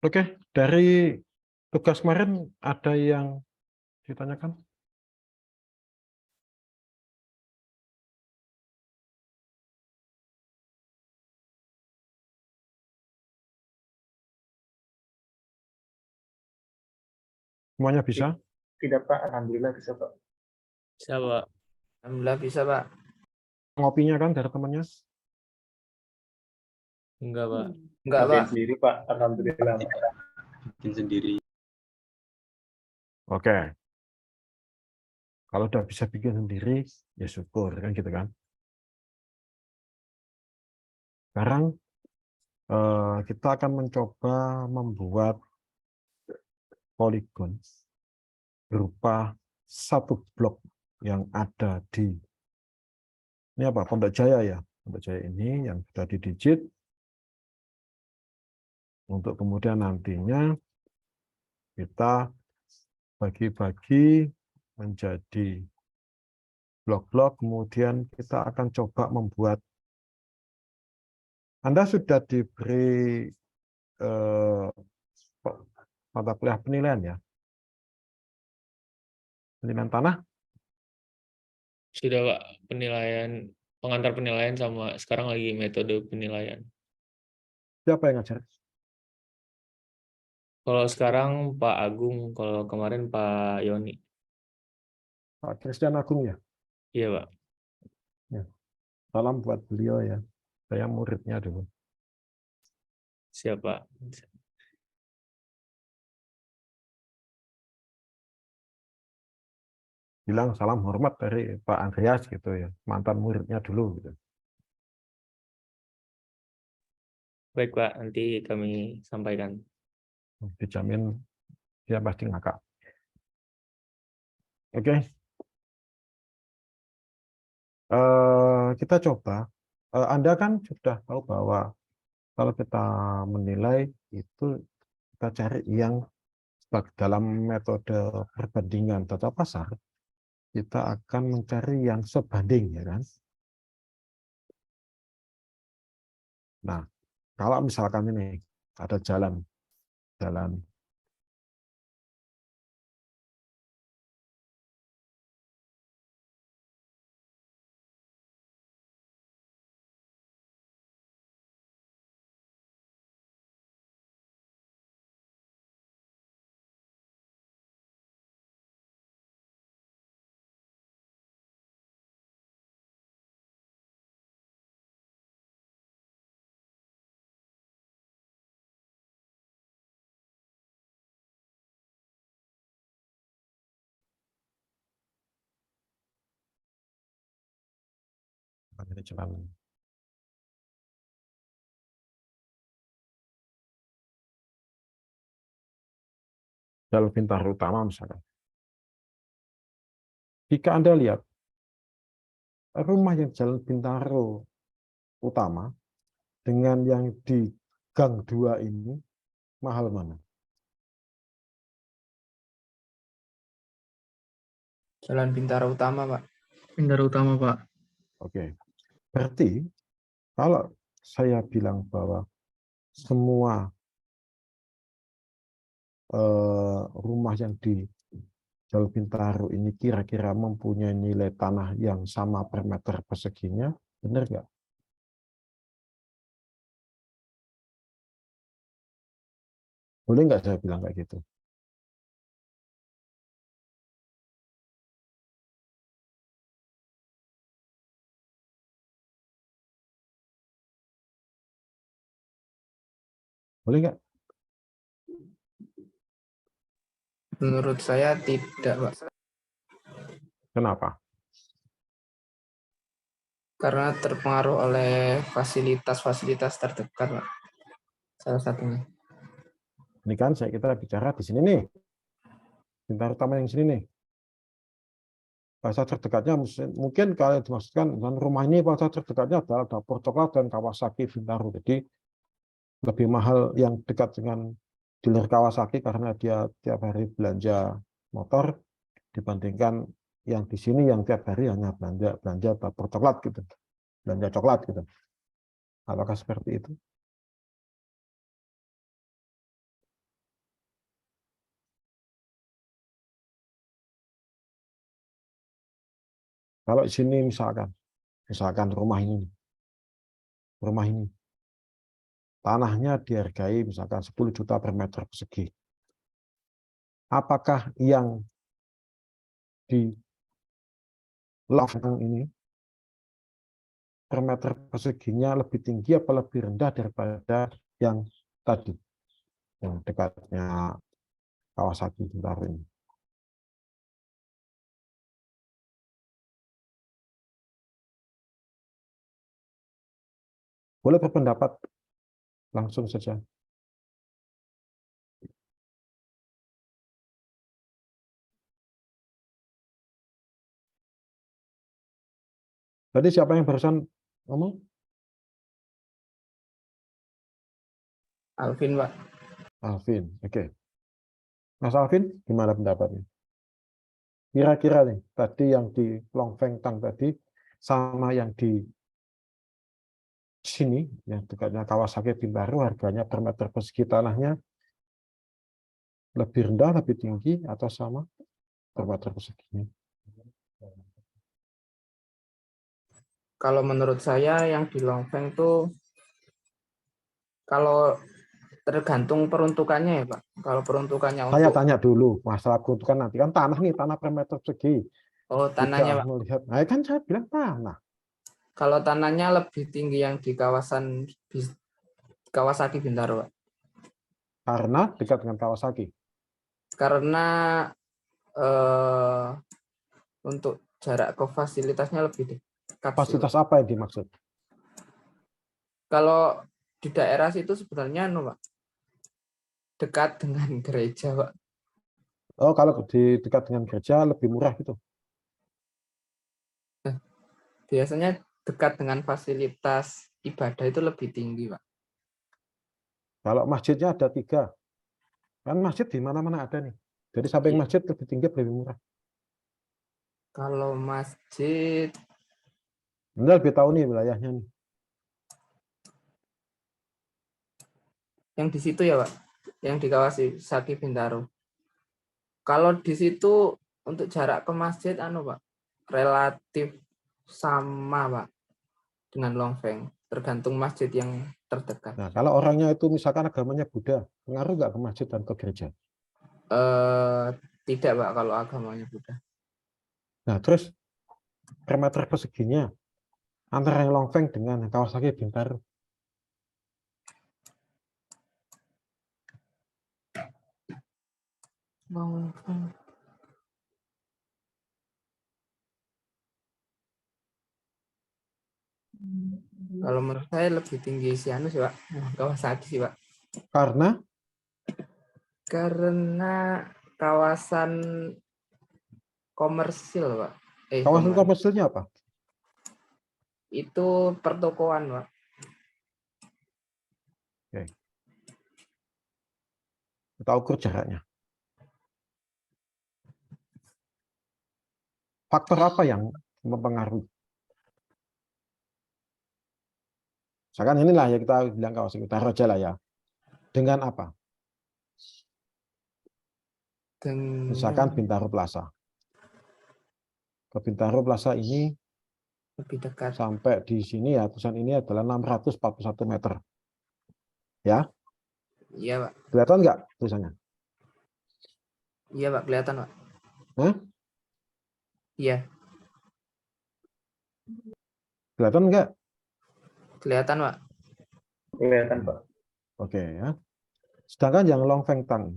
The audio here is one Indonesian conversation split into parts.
Oke, dari tugas kemarin ada yang ditanyakan? Semuanya bisa? Tidak, Pak. Alhamdulillah bisa, Pak. Bisa, Pak. Alhamdulillah bisa, Pak. Ngopinya kan dari temannya? Enggak, Pak. Enggak, Ngerjain Pak. sendiri, Pak. Alhamdulillah. Bikin sendiri. Oke. Kalau udah bisa bikin sendiri, ya syukur kan gitu kan. Sekarang kita akan mencoba membuat poligon berupa satu blok yang ada di ini apa? Pondok Jaya ya. Pondok Jaya ini yang sudah didigit untuk kemudian nantinya kita bagi-bagi menjadi blok-blok, kemudian kita akan coba membuat. Anda sudah diberi mata kuliah penilaian ya? Penilaian tanah? Sudah, Pak. Penilaian, pengantar penilaian sama sekarang lagi metode penilaian. Siapa yang ngajar? Kalau sekarang Pak Agung, kalau kemarin Pak Yoni. Pak Christian Agung ya? Iya, Pak. Ya. Salam buat beliau ya. Saya muridnya dulu. Siapa? Bilang salam hormat dari Pak Andreas gitu ya. Mantan muridnya dulu gitu. Baik, Pak. Nanti kami sampaikan. Dijamin dia pasti ngakak. Oke. Kita coba. Anda kan sudah tahu bahwa kalau kita menilai itu kita cari yang dalam metode perbandingan tata pasar, kita akan mencari yang sebanding, ya kan? Nah, kalau misalkan ini ada jalan ini jalan pintar utama misalkan. Jika Anda lihat rumah yang jalan Bintaro utama dengan yang di Gang 2 ini mahal mana? Jalan Bintaro Utama, Pak. Bintaro Utama, Pak. Oke. Berarti kalau saya bilang bahwa semua rumah yang di Jalan Bintaro ini kira-kira mempunyai nilai tanah yang sama per meter perseginya, benar nggak? Boleh nggak saya bilang kayak gitu? Boleh nggak? Menurut saya tidak, Pak. Kenapa? Karena terpengaruh oleh fasilitas-fasilitas terdekat, Pak. Salah satunya. Ini kan kita bicara di sini nih. Bintaro utama yang sini nih. Pasar terdekatnya mungkin kalau dimaksudkan rumah ini pasar terdekatnya adalah Dapur Coklat dan Kawasaki Bintaro. Jadi lebih mahal yang dekat dengan dealer Kawasaki karena dia tiap hari belanja motor dibandingkan yang di sini yang tiap hari hanya belanja Dapur Coklat gitu. Belanja coklat gitu. Apakah seperti itu? Kalau di sini misalkan rumah ini, tanahnya dihargai misalkan 10 juta per meter persegi. Apakah yang di lofting ini per meter perseginya lebih tinggi atau lebih rendah daripada yang tadi, yang dekatnya Kawasaki Bintaro ini? Boleh berpendapat langsung saja. Tadi siapa yang barusan ngomong? Alvin, Pak. Alvin, oke. Mas Alvin, gimana pendapatnya? Kira-kira nih, tadi yang di Longfeng Tang tadi, sama yang di sini, yang dekatnya Kawasaki Bintaro, harganya per meter persegi tanahnya lebih rendah, lebih tinggi, atau sama per meter perseginya? Kalau menurut saya yang di Longfeng tuh kalau tergantung peruntukannya ya, Pak. Kalau peruntukannya Saya untuk tanya dulu, masalah peruntukan nanti. Kan tanah nih, tanah per meter persegi. tanahnya, Tidak Pak. melihat, nah kan saya bilang tanah. Kalau tanahnya lebih tinggi yang di kawasan Kawasaki Bintaro, Pak. Karena dekat dengan Kawasaki. Karena untuk jarak ke fasilitasnya lebih dekat sih, Pak. Fasilitas apa yang dimaksud? Kalau di daerah situ sebenarnya Pak, dekat dengan gereja, Pak. Oh, kalau di dekat dengan gereja lebih murah gitu. Biasanya dekat dengan fasilitas ibadah itu lebih tinggi, Pak. Kalau masjidnya ada 3, kan masjid di mana-mana ada nih. Jadi samping Iya. masjid lebih tinggi, lebih murah. Kalau masjid, Anda lebih tahu nih wilayahnya nih. yang di situ ya, Pak, yang di Kawasaki Bintaro. Kalau di situ untuk jarak ke masjid, Pak, relatif sama, Pak, dengan Longfeng. Tergantung masjid yang terdekat. Nah, kalau orangnya itu misalkan agamanya Buddha, pengaruh nggak ke masjid dan ke gereja? Tidak, Pak, kalau agamanya Buddha. Nah, terus per meter perseginya antara yang Longfeng dengan Kawasaki Bintaro. Longfeng. Kalau menurut saya lebih tinggi sih sih, Pak. Kawasaki sih, Pak. Karena Kawasan komersil, Pak. kawasan komersilnya apa? Itu pertokoan, Pak. Oke. Kita ukur jaraknya. Faktor apa yang mempengaruhi? Misalkan inilah ya kita bilang kawasan kita aja lah ya. Dengan apa? Misalkan Bintaro Plaza. Ke Bintaro Plaza ini lebih dekat. sampai di sini ya, tulisan ini adalah 641 meter. Ya? Iya, Pak. Kelihatan nggak tulisannya? Iya, Pak, kelihatan, Pak. Hah? Iya, Kelihatan nggak? kelihatan, Pak. Kelihatan, Pak. Oke ya. Sedangkan yang Longfeng Tang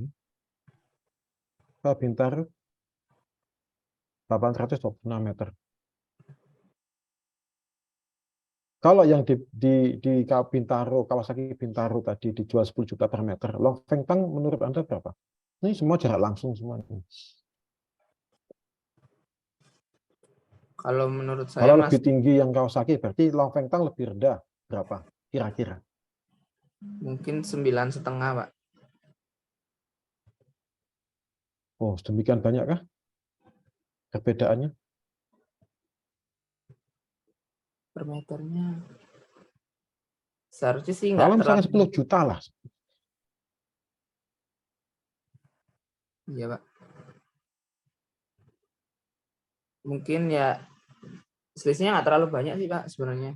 ke Bintaro 826 meter. Kalau yang di Bintaro, Kawasaki Bintaro tadi dijual 10 juta per meter, Longfeng Tang menurut Anda berapa? Ini semua jarak langsung semua. Kalau menurut saya Kalau lebih tinggi yang Kawasaki, berarti Longfeng Tang lebih rendah. Berapa? Kira-kira. mungkin 9,5, Pak. Oh, sedemikian banyak kah perbedaannya? Per meternya. Seharusnya sih Kalau nggak misalnya terlalu. 10 juta lah. Iya, Pak. Mungkin ya selisihnya nggak terlalu banyak sih Pak sebenarnya.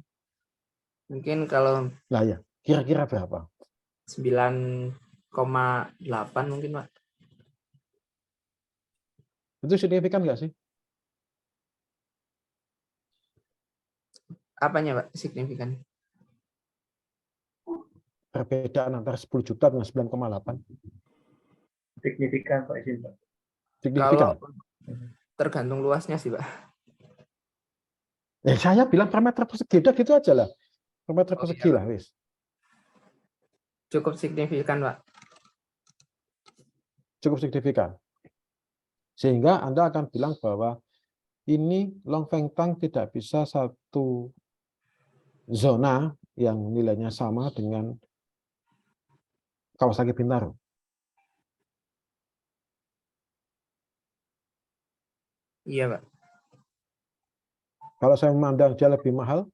Mungkin kalau Lah ya, kira-kira berapa? 9,8 mungkin Pak. Itu signifikan nggak sih? Apanya Pak signifikan? Perbedaan antara 10 juta dengan 9,8. Signifikan Pak, izin Pak. Signifikan. Kalau tergantung luasnya sih Pak. Ya, saya bilang per meter persegi, udah gitu aja lah. Per meter Oh, persegi iya, lah, wis. Cukup signifikan Pak. Cukup signifikan. Sehingga Anda akan bilang bahwa ini Long Feng Tang tidak bisa satu zona yang nilainya sama dengan Kawasaki Bintaro. Iya Pak. Kalau saya memandang dia lebih mahal,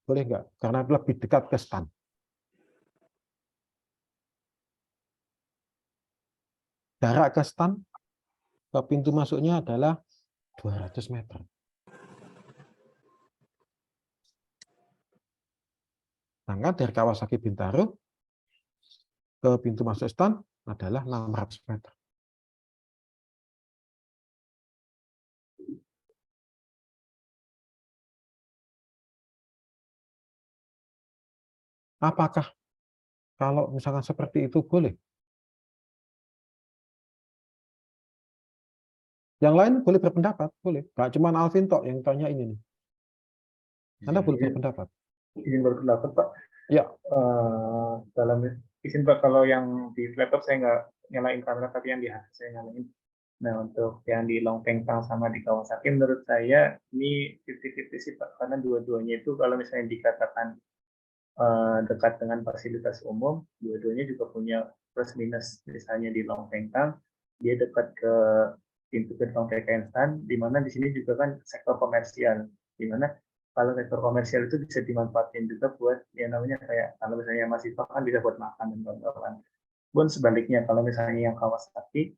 boleh nggak? Karena lebih dekat ke stand. Jarak ke stand ke pintu masuknya adalah 200 meter. Sedangkan dari Kawasaki Bintaro ke pintu masuk stand adalah 600 meter. Apakah kalau misalkan seperti itu boleh? Yang lain boleh berpendapat, boleh. Nggak cuma Alvin tok yang tanya ini nih. Anda boleh berpendapat. Izin berpendapat Pak. Ya. Dalam izin Pak, kalau yang di laptop saya nggak nyalain kamera, tapi yang di HP saya nyalain. Nah, untuk yang di Long Feng Tang sama di Kawasaki, menurut saya ini 50-50 sih Pak, karena dua-duanya itu kalau misalnya dikatakan dekat dengan fasilitas umum, dua-duanya juga punya plus minus. Misalnya di Long Feng Tang, dia dekat ke pintu gerbang PKN, di mana di sini juga kan sektor komersial, di mana kalau sektor komersial itu bisa dimanfaatkan juga buat ya namanya kayak kalau misalnya mahasiswa kan bisa buat makan dan kawan-kawan. Pun sebaliknya kalau misalnya yang Kawasaki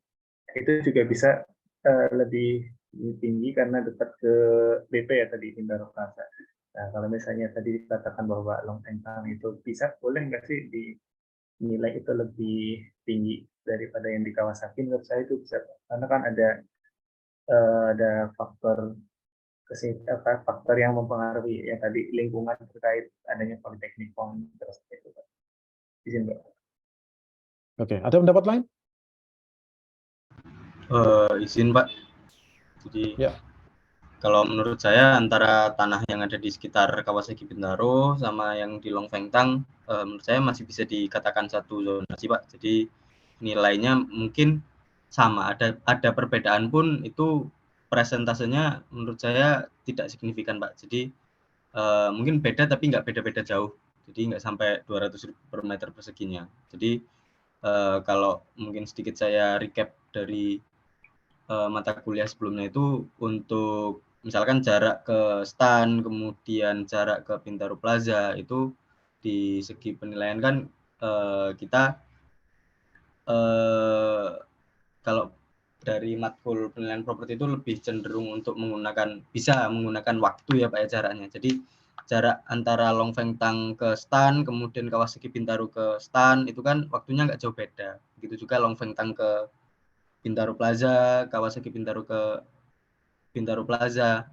itu juga bisa lebih tinggi karena dekat ke BP ya tadi, Bintaro Plaza. Nah, kalau misalnya tadi dikatakan bahwa Long Feng Tang itu bisa, boleh nggak sih dinilai itu lebih tinggi daripada yang di Kawasaki? Menurut saya itu bisa, karena kan ada faktor yang mempengaruhi ya tadi lingkungan terkait adanya politeknik terus itu. Izin Mbak. Oke, ada pendapat lain? Izin Pak. Jadi Ya. kalau menurut saya antara tanah yang ada di sekitar Kawasaki Bintaro sama yang di Long Feng Tang, menurut saya masih bisa dikatakan satu zonasi Pak. Jadi nilainya mungkin sama, ada perbedaan pun itu presentasenya menurut saya tidak signifikan Pak. Jadi mungkin beda tapi nggak beda-beda jauh. Jadi nggak sampai 200.000 per meter perseginya. Jadi kalau mungkin sedikit saya recap dari mata kuliah sebelumnya itu, untuk misalkan jarak ke stand, kemudian jarak ke Bintaro Plaza, itu di segi penilaian kan kita kalau dari matkul penilaian properti itu lebih cenderung untuk bisa menggunakan waktu ya Pak ya jaraknya. Jadi jarak antara Long Feng Tang ke stand, kemudian Kawasaki Bintaro ke stand, itu kan waktunya nggak jauh beda. Begitu juga Long Feng Tang ke Bintaro Plaza, Kawasaki Bintaro ke Bintaro Plaza,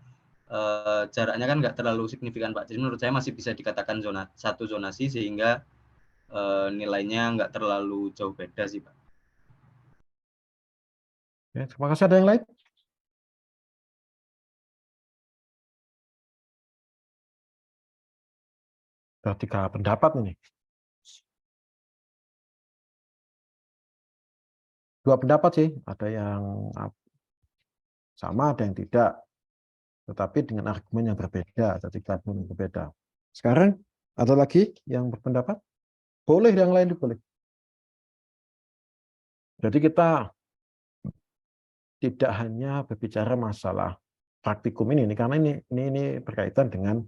jaraknya kan nggak terlalu signifikan Pak. Jadi menurut saya masih bisa dikatakan satu zonasi sehingga nilainya nggak terlalu jauh beda sih Pak. Ya, terima kasih. Ada yang lain? Ada 3 pendapat ini. 2 pendapat sih, ada yang sama, ada yang tidak. Tetapi dengan argumen yang berbeda, ada 3 argumen yang berbeda. Sekarang ada lagi yang berpendapat? Boleh, yang lain boleh. Jadi kita tidak hanya berbicara masalah praktikum ini karena ini berkaitan dengan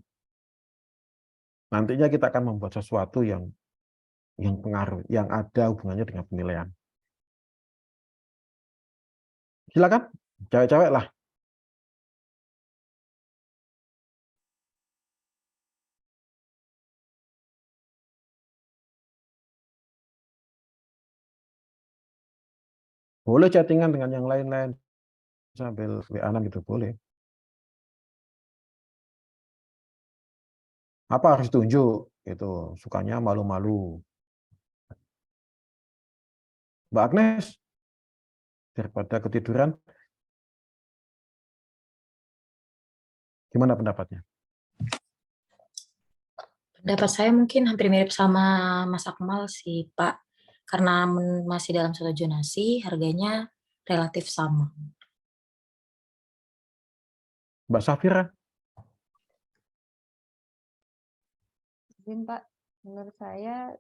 nantinya kita akan membuat sesuatu yang pengaruh, yang ada hubungannya dengan penilaian. Silakan, cewek-cewek lah. Boleh chattingan dengan yang lain-lain sambil WA-an gitu, boleh. Apa harus tunjuk? Itu sukanya malu-malu. Mbak Agnes, daripada ketiduran, gimana pendapatnya? Pendapat saya mungkin hampir mirip sama Mas Akmal sih, Pak. Karena masih dalam satu zonasi, harganya relatif sama. Mbak Safira, Izin Pak, menurut saya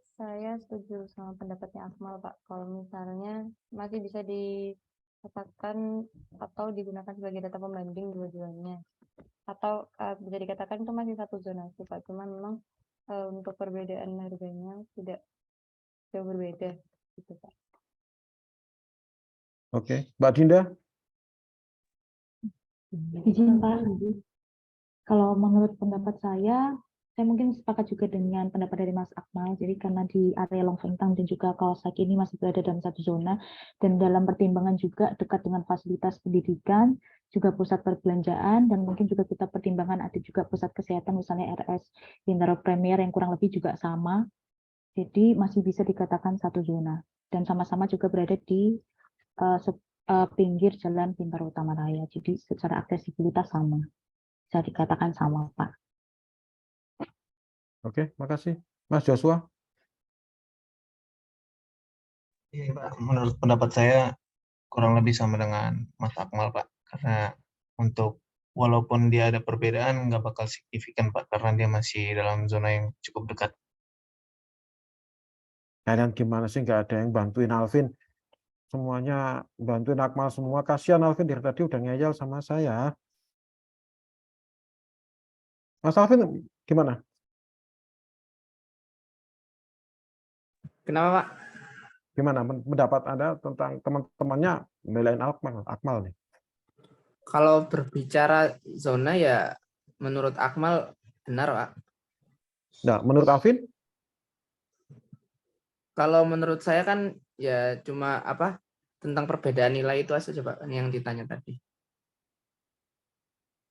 setuju sama pendapatnya Akmal Pak. Kalau misalnya masih bisa dikatakan atau digunakan sebagai data pembanding dua-duanya. Atau bisa dikatakan itu masih satu zonasi Pak. Cuma memang untuk perbedaan harganya tidak jauh berbeda gitu Pak. oke. Mbak Dinda, Izin Pak, kalau menurut pendapat saya mungkin sepakat juga dengan pendapat dari Mas Akmal. Jadi karena di area Longfengtang dan juga Kawasaki ini masih berada dalam satu zona, dan dalam pertimbangan juga dekat dengan fasilitas pendidikan, juga pusat perbelanjaan, dan mungkin juga kita pertimbangan ada juga pusat kesehatan, misalnya RS Bintaro Premier yang kurang lebih juga sama. Jadi masih bisa dikatakan satu zona. Dan sama-sama juga berada di pinggir jalan Bintaro Utama Raya. Jadi secara aksesibilitas sama. Bisa dikatakan sama, Pak. oke, makasih. Mas Joshua, Iya, Pak. Menurut pendapat saya kurang lebih sama dengan Mas Akmal, Pak. Karena untuk walaupun dia ada perbedaan, nggak bakal signifikan, Pak. Karena dia masih dalam zona yang cukup dekat. kalian gimana sih nggak ada yang bantuin Alvin? Semuanya bantuin Akmal semua. Kasihan Alvin dari tadi udah ngeyel sama saya. Mas Alvin gimana? Kenapa Pak? Gimana pendapat Anda tentang teman-temannya belain Akmal nih? Kalau berbicara zona ya menurut Akmal benar Pak. Nah, menurut Alvin? Kalau menurut saya kan ya cuma tentang perbedaan nilai itu aja Pak yang ditanya tadi.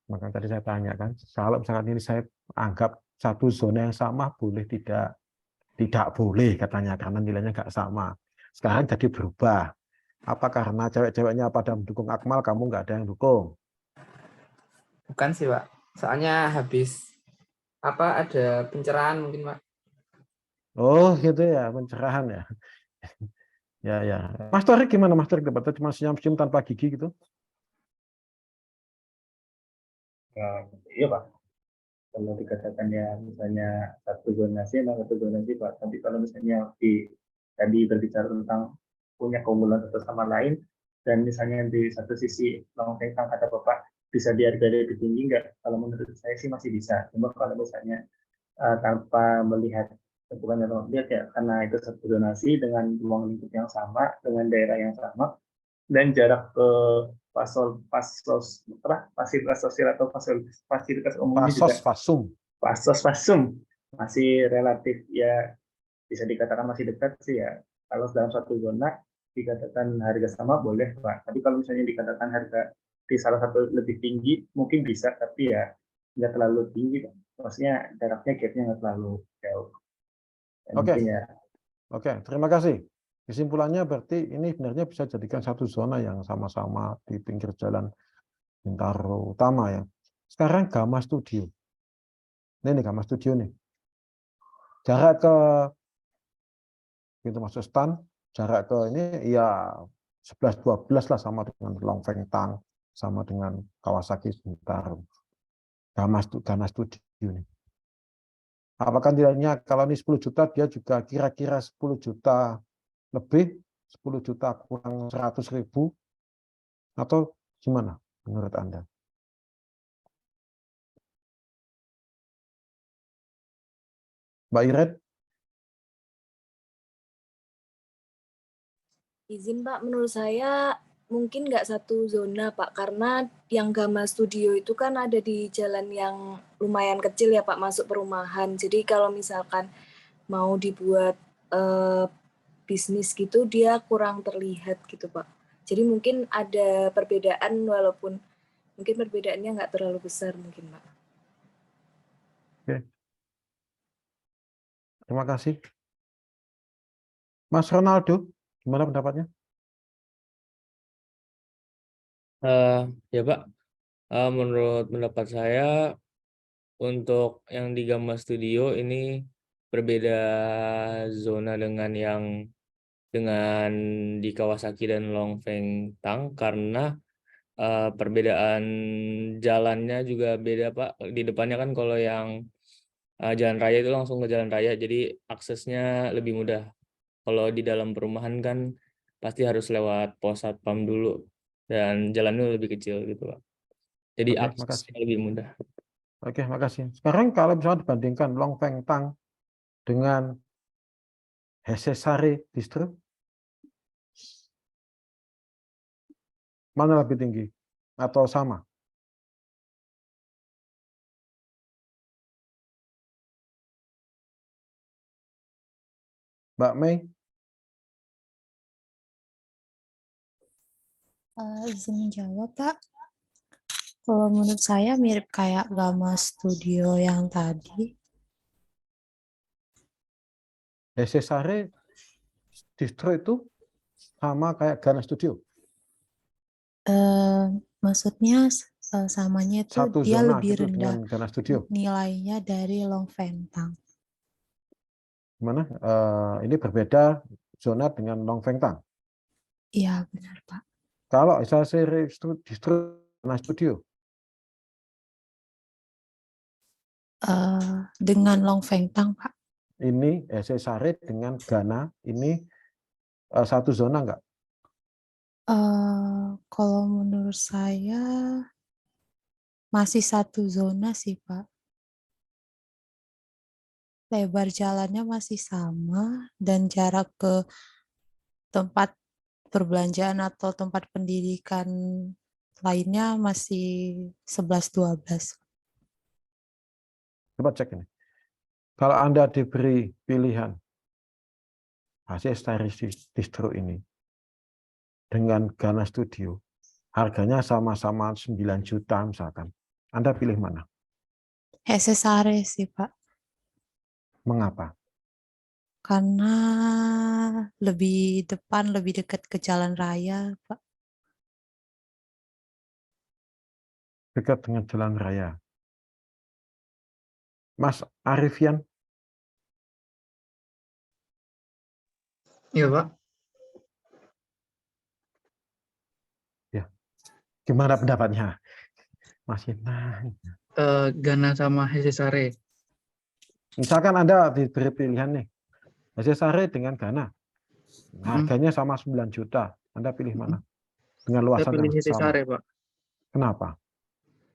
Maka tadi saya tanya kan, kalau misalkan ini saya anggap satu zona yang sama, boleh tidak? Tidak boleh katanya, karena nilainya nggak sama. Sekarang jadi berubah. Apa karena cewek-ceweknya pada mendukung Akmal, kamu nggak ada yang dukung? Bukan sih Pak. Soalnya habis ada pencerahan mungkin Pak. Oh gitu ya, pencerahan ya. Ya. Mas Torik gimana Mas Torik? Dapat cuma senyum-senyum tanpa gigi gitu? Iya Pak, kalau dikatakan ya misalnya satu zonasi memang satu zonasi Pak, tapi kalau misalnya tadi berbicara tentang punya keunggulan satu sama lain, dan misalnya di satu sisi Longfengtang kata Bapak bisa di harga lebih tinggi nggak? Kalau menurut saya sih masih bisa, cuma kalau misalnya tanpa melihat bukan lihat ya, karena itu satu zonasi dengan ruang lingkup yang sama, dengan daerah yang sama, dan jarak ke fasilitas sosial atau fasilitas umumnya juga fasum masih relatif ya, bisa dikatakan masih dekat sih ya. Kalau dalam satu zona dikatakan harga sama boleh Pak, tapi kalau misalnya dikatakan harga di salah satu lebih tinggi mungkin bisa, tapi ya nggak terlalu tinggi Pak. Maksudnya jaraknya gapnya nggak terlalu jauh. Oke, terima kasih. Kesimpulannya berarti ini sebenarnya bisa jadikan satu zona yang sama-sama di pinggir jalan Bintaro Utama ya. Sekarang Gama Studio. Ini Gama Studio nih. Jarak ke pintu masuk stand, jarak ke ini ya 11-12 lah, sama dengan Longfengtang, sama dengan Kawasaki Bintaro. Gama Studio nih. Apakah nilainya kalau ini 10 juta, dia juga kira-kira 10 juta lebih, 10 juta kurang 100.000, atau gimana menurut Anda? Mbak Iren? Izin Pak, menurut saya mungkin nggak satu zona Pak, karena yang Gama Studio itu kan ada di jalan yang lumayan kecil ya Pak, masuk perumahan. Jadi kalau misalkan mau dibuat bisnis gitu, dia kurang terlihat gitu Pak. Jadi mungkin ada perbedaan walaupun mungkin perbedaannya nggak terlalu besar mungkin, Pak. Oke. Terima kasih. Mas Ronaldo, gimana pendapatnya? Ya Pak, menurut pendapat saya untuk yang di Gamma Studio ini berbeda zona dengan di Kawasaki dan Longfeng Tang karena perbedaan jalannya juga beda Pak. Di depannya kan kalau yang jalan raya itu langsung ke jalan raya, jadi aksesnya lebih mudah. Kalau di dalam perumahan kan pasti harus lewat pos satpam dulu dan jalannya lebih kecil gitu Pak. Jadi Oke, makasih. aksesnya lebih mudah. Oke, makasih. Sekarang kalau misalnya dibandingkan Longfeng Tang dengan Hesesare Distro, mana lebih tinggi atau sama? Mbak Mei? Izin menjawab, Pak. Kalau menurut saya mirip kayak Gamma Studio yang tadi. Hesesare Distro itu sama kayak Gana Studio? Maksudnya samanya itu Satu dia zona lebih gitu rendah dengan Gana Studio. nilainya dari Longfeng Tang. Gimana? Ini berbeda zona dengan Longfeng Tang. Iya, benar, Pak. Kalau Hesesare Distro Gana Studio, Dengan Longfeng Tang, Pak. ini Hesesare dengan Gana, ini satu zona enggak? Kalau menurut saya masih satu zona sih, Pak. Lebar jalannya masih sama dan jarak ke tempat perbelanjaan atau tempat pendidikan lainnya masih 11-12. Coba cek ini. Kalau Anda diberi pilihan Hesesare Distro ini dengan Gana Studio, harganya sama-sama 9 juta misalkan, Anda pilih mana? Hesesare sih, Pak. Mengapa? Karena lebih depan, lebih dekat ke jalan raya, Pak. Dekat dengan jalan raya. Mas Arifian, Iya, Pak. ya, gimana pendapatnya? Masih nanya. Gana sama Hesesare. Misalkan Anda diberi pilihan nih, Hesesare dengan Gana, harganya sama 9 juta, Anda pilih mana? Dengan Saya luasan pilih yang sama. Hesesare, Pak. Kenapa?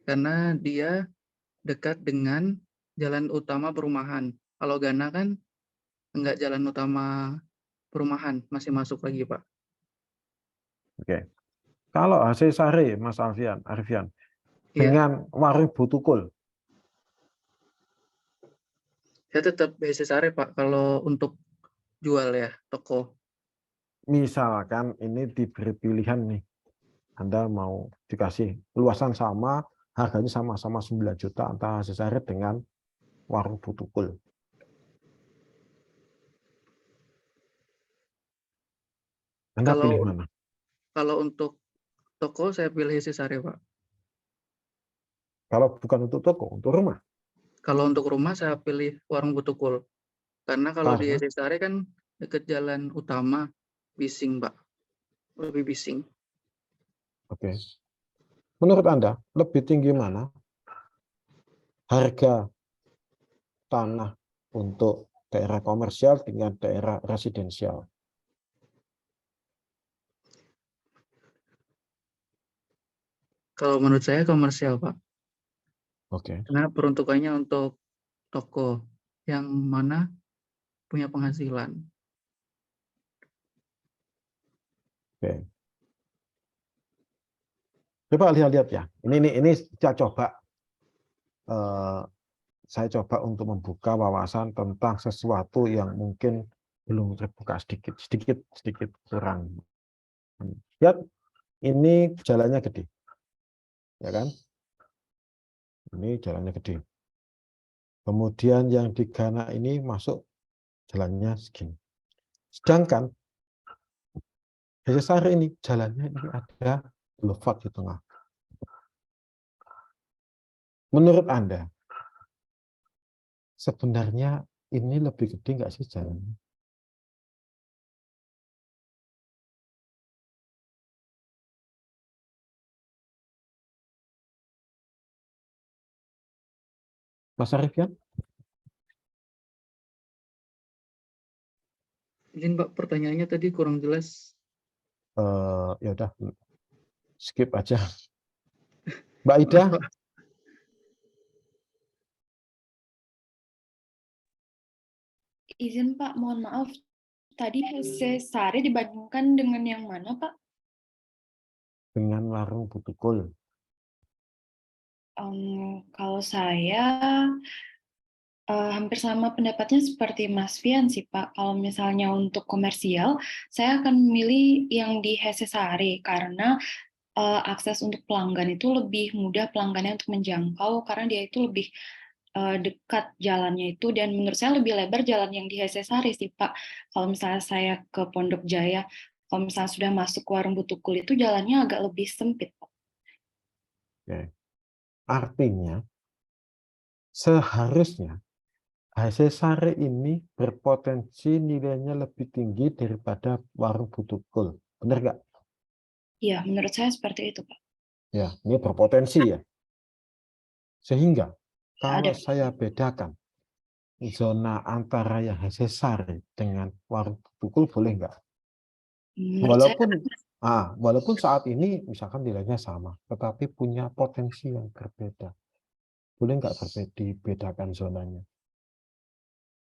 Karena dia dekat dengan jalan utama perumahan. Kalau Gana kan enggak jalan utama perumahan, masih masuk lagi, Pak. Oke. Kalau Hesesare, Mas Arifian, Iya. dengan warung Butukul, Saya tetap Hesesare, Pak, kalau untuk jual ya, toko. misalkan ini diberi pilihan nih, Anda mau dikasih luasan sama, harganya sama-sama 9 juta antara Hesesare dengan warung Butukul. Anda pilih mana? Kalau untuk toko saya pilih Hesesare, Pak. Kalau bukan untuk toko, untuk rumah. Kalau untuk rumah saya pilih warung Butukul. Karena kalau di Hesesare kan dekat jalan utama, bising, Pak. Lebih bising. Oke. Menurut Anda, lebih tinggi mana harga tanah untuk daerah komersial dengan daerah residensial? Kalau menurut saya komersial, Pak. Oke. Karena peruntukannya untuk toko yang mana punya penghasilan. Oke. Coba lihat-lihat ya. Ini saya coba untuk membuka wawasan tentang sesuatu yang mungkin belum terbuka sedikit kurang. Lihat ini jalannya gede, ya kan? Ini jalannya gede. Kemudian yang di Ghana ini masuk jalannya segini. Sedangkan Hesesare ini jalannya ini ada boulevard di tengah. Menurut Anda, sebenarnya ini lebih gede nggak sih jalannya? Mas Arifian? Izin Pak, pertanyaannya tadi kurang jelas. Ya udah, skip aja. Mbak Ida? Izin Pak, mohon maaf. Tadi Hesesare dibandingkan dengan yang mana Pak? Dengan warung Butukul. Kalau saya hampir sama pendapatnya seperti Mas Fian sih Pak. Kalau misalnya untuk komersial, saya akan memilih yang di Hesesare karena akses untuk pelanggan itu lebih mudah pelanggannya untuk menjangkau karena dia itu lebih dekat jalannya itu, dan menurut saya lebih lebar jalan yang di Hesesare sih Pak. Kalau misalnya saya ke Pondok Jaya, kalau misalnya sudah masuk ke warung Butukul itu jalannya agak lebih sempit Pak. Oke. Artinya seharusnya Hesesare ini berpotensi nilainya lebih tinggi daripada warung Butukul. Benar nggak? Iya, menurut saya seperti itu Pak. Ya, ini berpotensi ya. Sehingga kalau Ada. saya bedakan zona antara yang Hesesare dengan warung Butukul, boleh nggak? Menurut saya Walaupun saat ini misalkan nilainya sama, tetapi punya potensi yang berbeda. Boleh nggak dibedakan zonanya?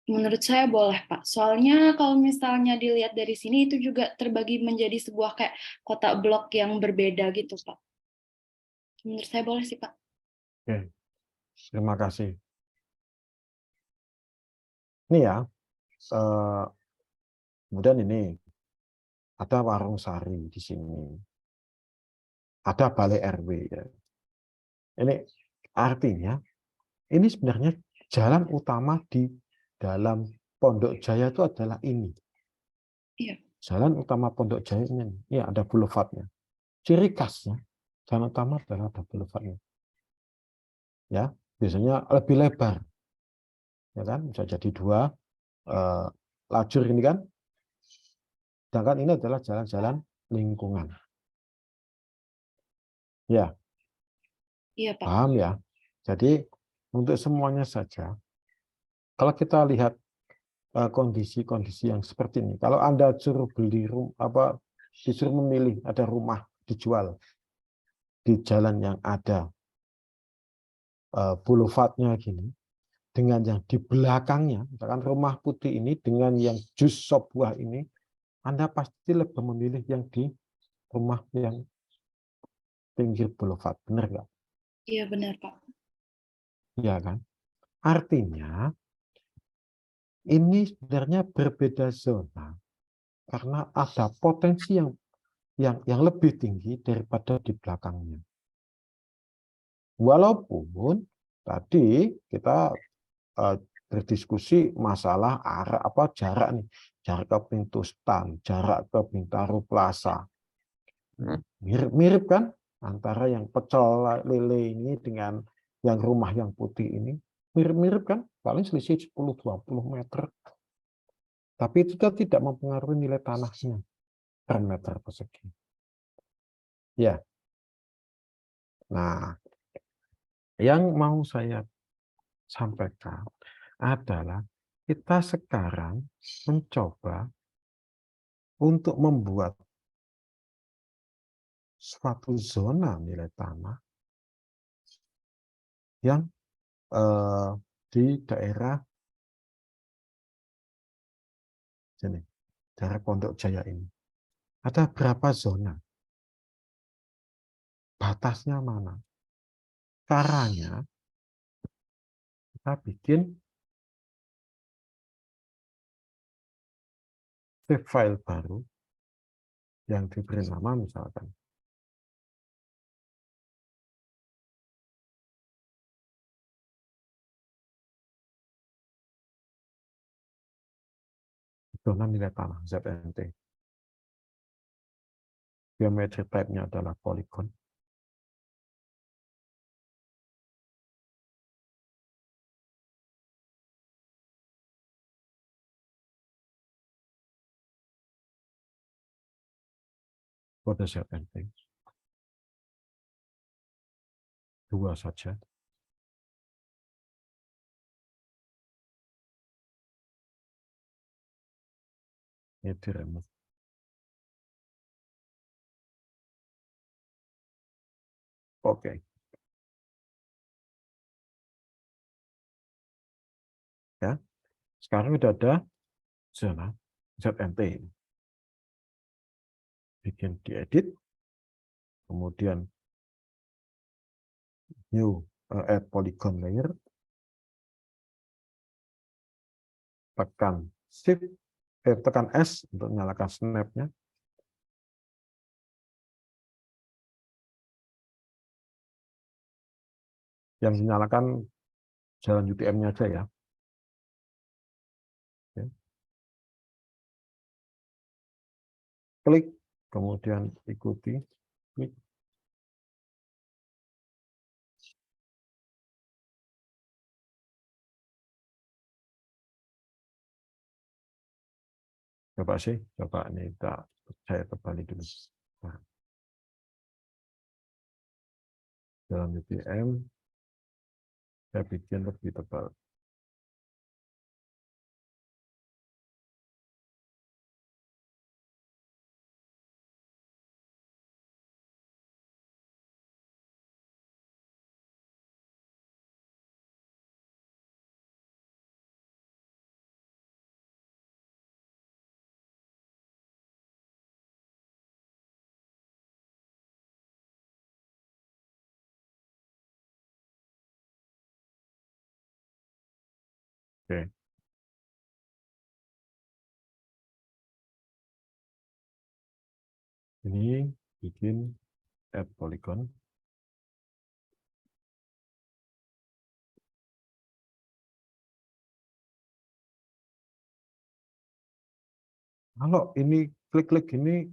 Menurut saya boleh, Pak. Soalnya kalau misalnya dilihat dari sini, itu juga terbagi menjadi sebuah kayak kotak blok yang berbeda gitu, Pak. Menurut saya boleh sih, Pak. Oke, terima kasih. Ini ya, kemudian ini ada warung sari di sini, ada balai RW. Ya. Ini artinya, ini sebenarnya jalan utama di dalam Pondok Jaya itu adalah ini. Iya. Jalan utama Pondok Jaya ini ada boulevardnya. Ciri khasnya jalan utama adalah ada boulevardnya. Ya, biasanya lebih lebar, ya kan? Bisa jadi 2 lajur ini kan. Sedangkan ini adalah jalan-jalan lingkungan. Ya. Iya, Pak. Paham ya? Jadi untuk semuanya saja, kalau kita lihat kondisi-kondisi yang seperti ini, kalau Anda suruh beli disuruh memilih ada rumah dijual di jalan yang ada boulevardnya gini, dengan yang di belakangnya, misalkan rumah putih ini dengan yang jus sop buah ini, Anda pasti lebih memilih yang di rumah yang pinggir boulevard, benar nggak? Iya, benar, Pak. Iya kan? Artinya ini sebenarnya berbeda zona karena ada potensi yang lebih tinggi daripada di belakangnya. Walaupun tadi kita berdiskusi masalah jarak nih, jarak ke pintu stand, jarak ke Bintaro Plaza. Mirip-mirip kan antara yang pecel lele ini dengan yang rumah yang putih ini, mirip-mirip kan, paling selisih 10-20 meter. Tapi itu tidak mempengaruhi nilai tanahnya per meter persegi. Ya. Nah, yang mau saya sampaikan adalah kita sekarang mencoba untuk membuat suatu zona nilai tanah yang di daerah sini, daerah Pondok Jaya ini. Ada berapa zona? Batasnya mana? Caranya kita bikin save file baru yang diberi nama misalkan zona nilai tanah ZNT. Geometry type-nya adalah poligon. Kode ZNT. 2 saja. Ini di-remove. Oke. Ya. Sekarang sudah ada zona ZNT. Bikin diedit, kemudian new add polygon layer, tekan shift, tekan S untuk menyalakan snap-nya. Yang dinyalakan jalan UTM-nya aja ya. Oke. Klik, kemudian ikuti, klik. Coba sih, coba ini saya terbalik dulu. Nah, jalan UTM, saya bikin lebih tebal. Oke. Ini bikin add polygon. Kalau ini klik-klik ini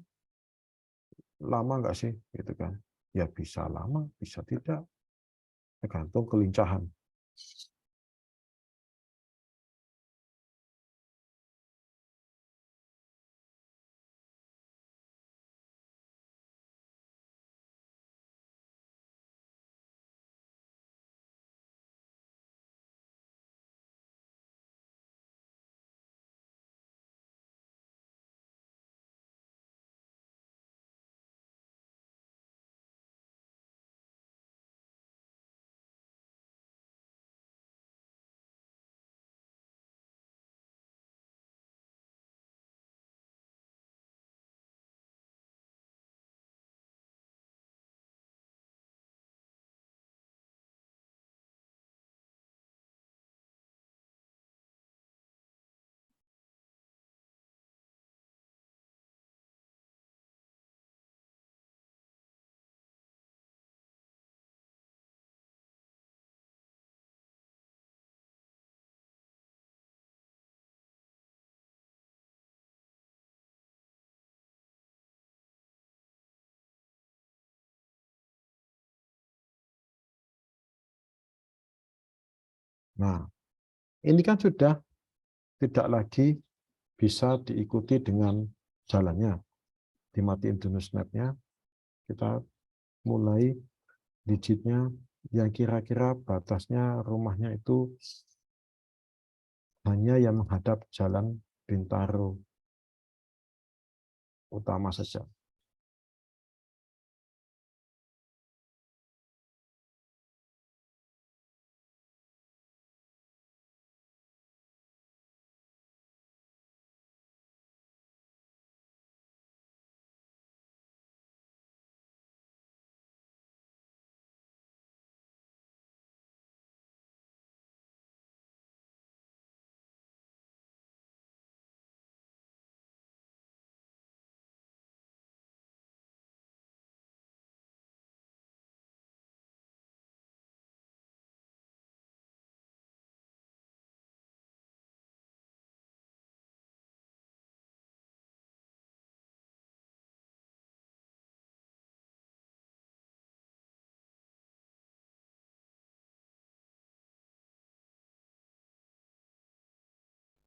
lama nggak sih, gitu kan? Ya bisa lama, bisa tidak, tergantung kelincahan. Nah, ini kan sudah tidak lagi bisa diikuti dengan jalannya. Dimatiin dulu snap-nya, kita mulai digitnya yang kira-kira batasnya rumahnya itu hanya yang menghadap jalan Bintaro utama saja.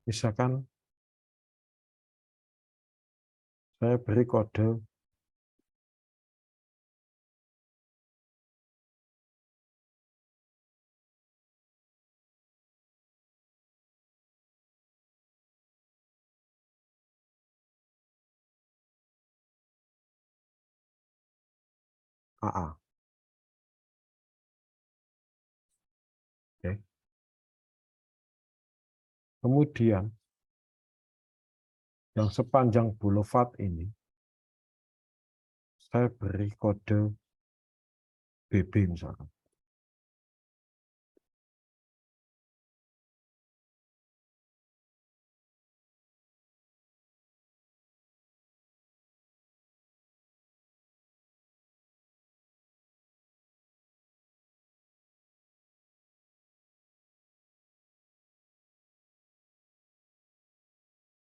Misalkan saya beri kode AA. Oke. Kemudian yang sepanjang boulevard ini saya beri kode BB misalkan.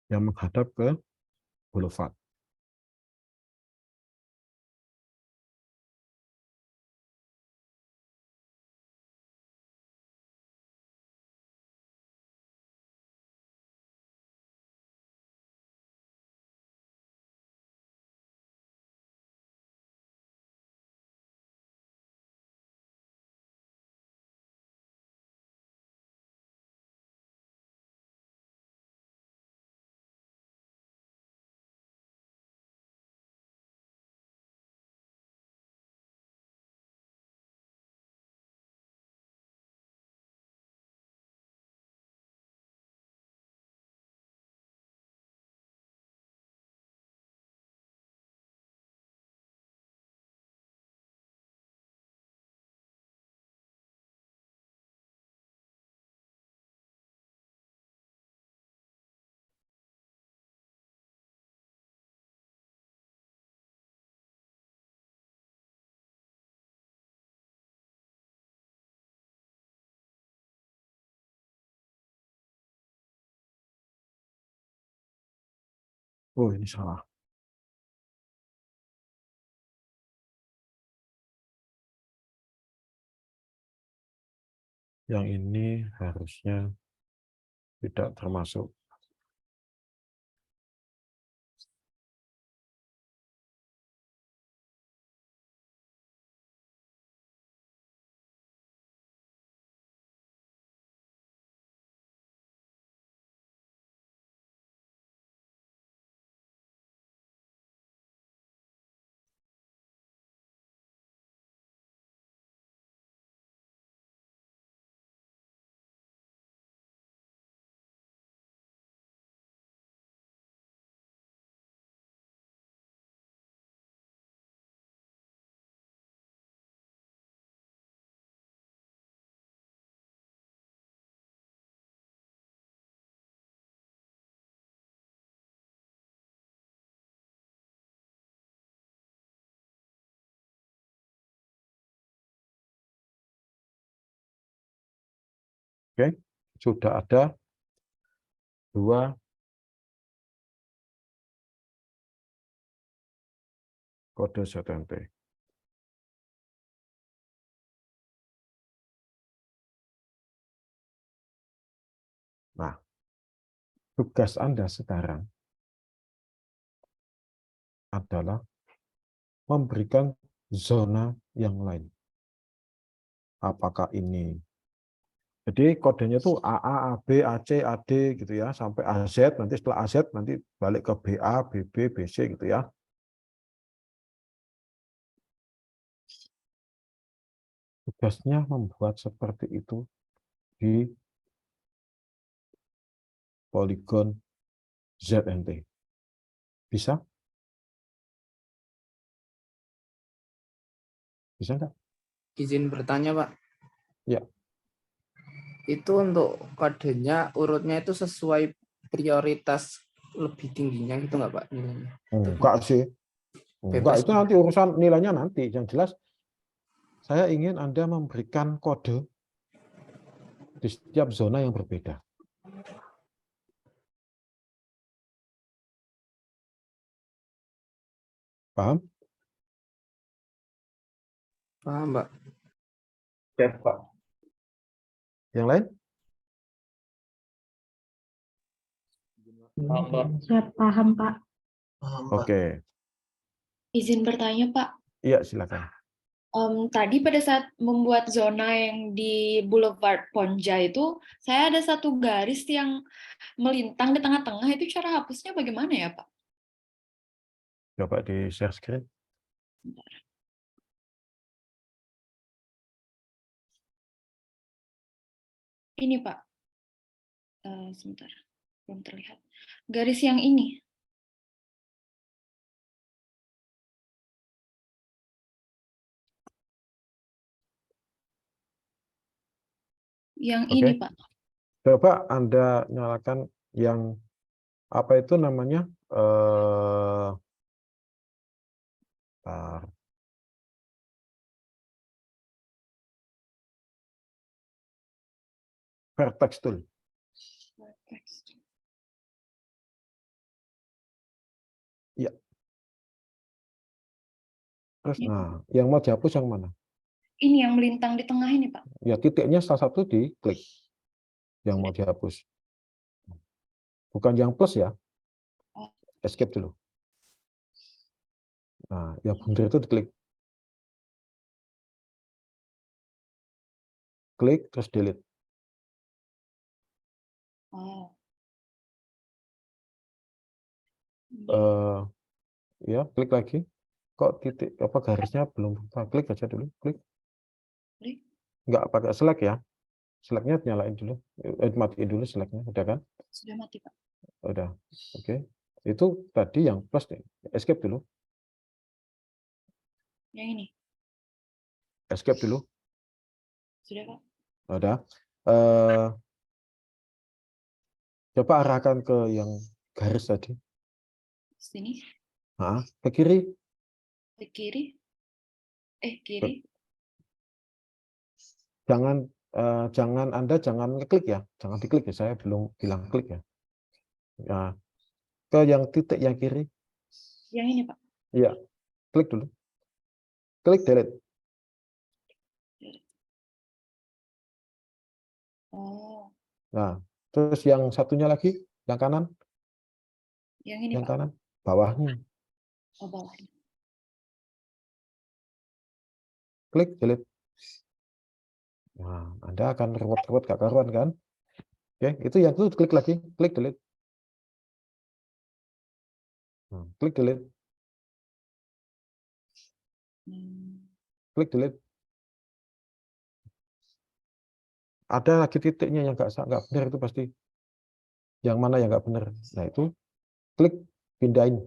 Yang menghadap ke boulevard. Oh, ini salah. Yang ini harusnya tidak termasuk. Oke, sudah ada 2 kode ZNT. Nah, tugas Anda sekarang adalah memberikan zona yang lain. Apakah ini? Jadi kodenya itu AA, AB, AC, AD gitu ya, sampai AZ, nanti setelah AZ nanti balik ke BA, BB, BC gitu ya. Tugasnya membuat seperti itu di poligon ZNT. Bisa? Bisa nggak? Izin bertanya, Pak. Ya. Itu untuk kodenya urutnya itu sesuai prioritas lebih tingginya gitu nggak Pak nilainya? Enggak sih. Enggak, Bebas. itu nanti urusan nilainya nanti. Yang jelas saya ingin Anda memberikan kode di setiap zona yang berbeda. Paham? Paham, Pak. Ya, Pak. Yang lain? Paham, Pak. Siap, paham, Pak. Paham, Pak. Oke, Izin bertanya, Pak. iya silakan. Tadi pada saat membuat zona yang di Boulevard Ponja itu, saya ada satu garis yang melintang di tengah-tengah, itu cara hapusnya bagaimana ya, Pak? Coba di share screen. Ini, Pak. Sebentar, belum terlihat. Garis yang ini. Yang Oke. ini, Pak. Coba Anda nyalakan yang apa itu namanya? Bentar. Vertex tool. Iya. Terus, Ini, nah, yang mau dihapus yang mana? Ini yang melintang di tengah ini, Pak. Ya, titiknya salah satu diklik. Yang mau Sudah. dihapus. Bukan yang plus ya. Oh. Escape dulu. Nah, yang bundar itu diklik. Klik, terus delete. Oh. Ya, klik lagi. Kok titik apa garisnya belum buka? Klik aja dulu, klik. Klik. Nggak pakai select ya. Selectnya nyalain dulu. Matiin dulu selectnya, udah kan? Sudah mati, Pak. Udah. Oke. Itu tadi yang plus nih. Escape dulu. Yang ini. Escape dulu. Sudah, Pak. Udah. Coba arahkan ke yang garis tadi. Sini. Nah, ke kiri. Ke kiri. Kiri. Jangan Anda jangan ngeklik ya. Jangan diklik ya. Saya belum bilang klik ya. Nah, ke yang titik yang kiri. Yang ini, Pak. Iya. Klik dulu. Klik delete. Oh. Nah, terus yang satunya lagi, yang kanan. Yang ini, Yang Pak. kanan, bawahnya. Oh, bawahnya. Klik delete. Nah, Anda akan ruwet-ruwet gak karuan kan? Oke, itu yang itu klik lagi, klik delete. Nah, klik delete. Klik delete. Ada lagi titiknya yang nggak benar itu pasti. Yang mana yang nggak benar? Nah itu klik pindahin.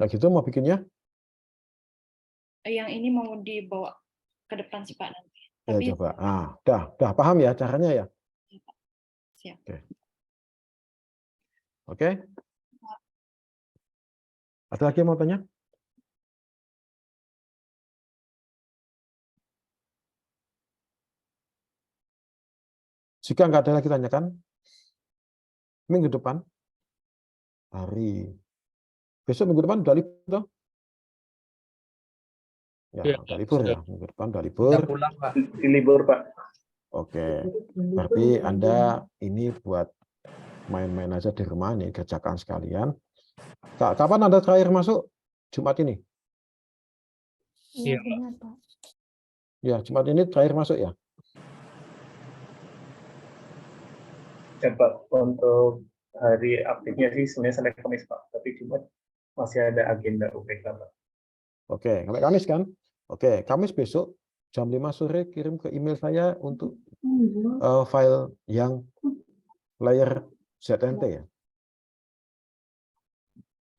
Nah gitu mau bikinnya? Yang ini mau dibawa ke depan sih, Pak, nanti. Ya Tapi coba. Ah, dah paham ya caranya ya? siap. Oke. Ada lagi yang mau tanya? Jika nggak ada lagi tanyakan, minggu depan, besok minggu depan udah libur toh? Ya, Iya, udah libur ya. sudah. Minggu depan udah libur. Udah pulang, Pak. Di libur, Pak. Oke. Berarti Anda ini buat main-main aja di rumah nih, kerjakan sekalian. Kapan Anda terakhir masuk? Jumat ini? Iya, Iya, Pak. benar, Pak. Ya, Jumat ini terakhir masuk ya? Ya, Pak, untuk hari aktifnya sih sebenarnya sampai Kamis, Pak. Tapi Jumat masih ada agenda UPK, Pak. Oke, sampai Kamis kan? Oke, Kamis besok jam 5 sore kirim ke email saya untuk file yang layer ZNT ya.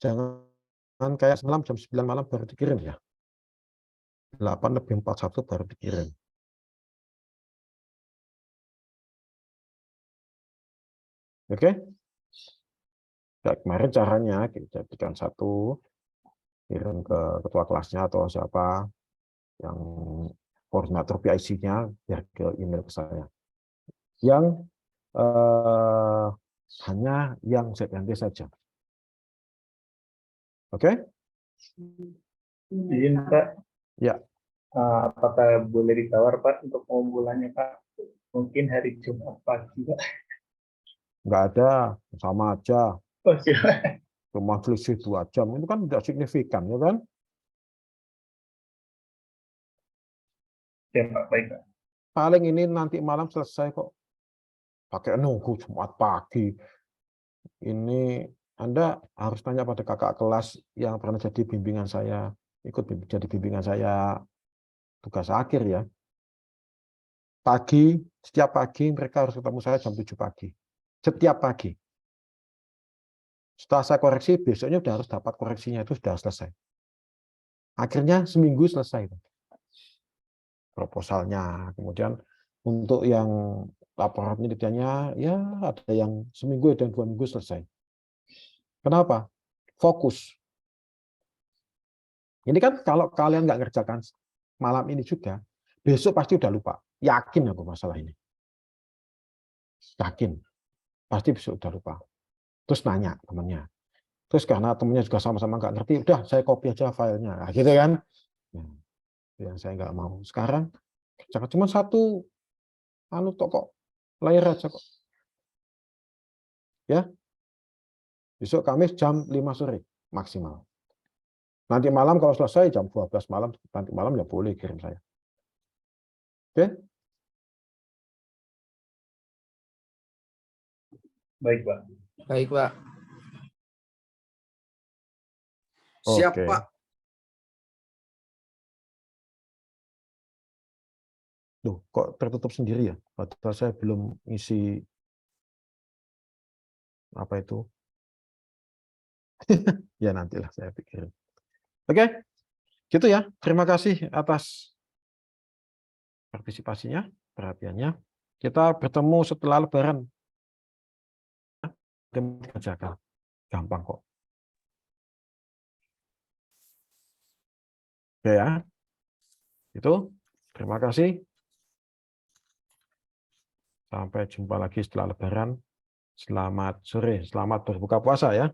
Jangan kayak semalam jam 9 malam baru dikirim ya. 8:41 baru dikirim. Oke? Ya, kemarin caranya kita jadikan satu, kirim ke ketua kelasnya atau siapa yang koordinator PIC-nya biar ke email ke saya. Yang hanya yang ZNT saja. Oke? Izin Pak, Ya, apakah boleh ditawar Pak untuk pengumpulannya Pak? Mungkin hari Jumat pagi Pak. nggak ada, sama aja. Oh siap. Cuma selisih 2 jam, itu kan tidak signifikan, ya kan? Ya Pak, baik Pak. Paling ini nanti malam selesai kok. Pakai nunggu Jumat pagi. Ini Anda harus tanya pada kakak kelas yang pernah jadi bimbingan saya, ikut jadi bimbingan saya tugas akhir ya. Pagi, setiap pagi mereka harus ketemu saya jam 7 pagi. Setiap pagi. Setelah saya koreksi, besoknya sudah harus dapat koreksinya, itu sudah selesai. Akhirnya seminggu selesai. Proposalnya. Kemudian untuk yang laporan penelitiannya, ya ada yang seminggu dan 2 minggu selesai. Kenapa? Fokus. Ini kan kalau kalian nggak ngerjakan malam ini juga, besok pasti udah lupa. Yakin aku masalah ini. Yakin. Pasti besok udah lupa. Terus nanya temannya. Terus karena temannya juga sama-sama nggak ngerti, udah saya copy aja filenya. Nah, gitu kan. Nah, yang saya nggak mau. Sekarang jangan cuma satu kok layar aja kok. Ya. Besok Kamis jam 5 sore maksimal. Nanti malam kalau selesai jam 12 malam, nanti malam ya boleh kirim saya. Oke? Baik Pak. Baik, Pak. Siap, Oke. Pak. Loh, kok tertutup sendiri ya? Padahal saya belum isi apa itu. Ya nantilah saya pikirin. Oke, gitu ya. Terima kasih atas partisipasinya, perhatiannya. Kita bertemu setelah Lebaran. Kerjakan. Gampang kok. Oke ya. Itu. Terima kasih. Sampai jumpa lagi setelah Lebaran. Selamat sore, selamat berbuka puasa ya.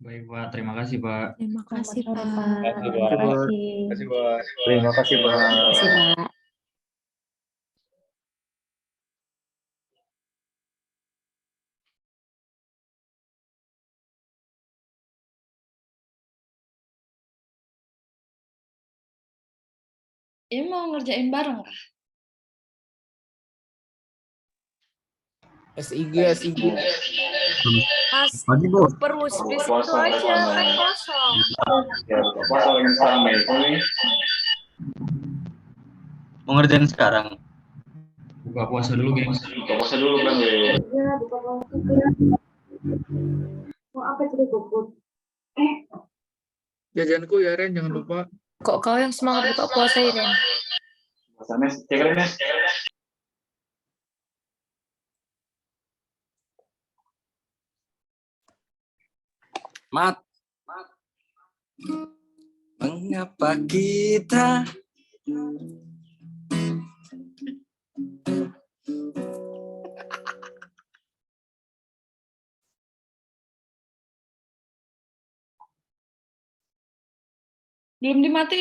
Baik Pak, terima kasih Pak. Terima kasih, Sore, Pak. Pak. Terima Terima kasih kasih. Pak. Terima kasih Pak. Terima kasih, Pak. Ini mau ngerjain bareng kah? SIG. Mas, Pagi, Bos. perlu spesies itu aja, kan kosong. Ya, buka puasa lagi sama itu nih. Mau ngerjain sekarang? Buka puasa dulu, geng. Buka puasa dulu kan, Le. Iya, buka puasa. Mau apa jadi bubut? Jajanku ya, Ren, jangan lupa. Kok kau yang semangat buka puasa, Iren? Puasanya cek Ren. Mat. Mengapa kita Belum dimatiin.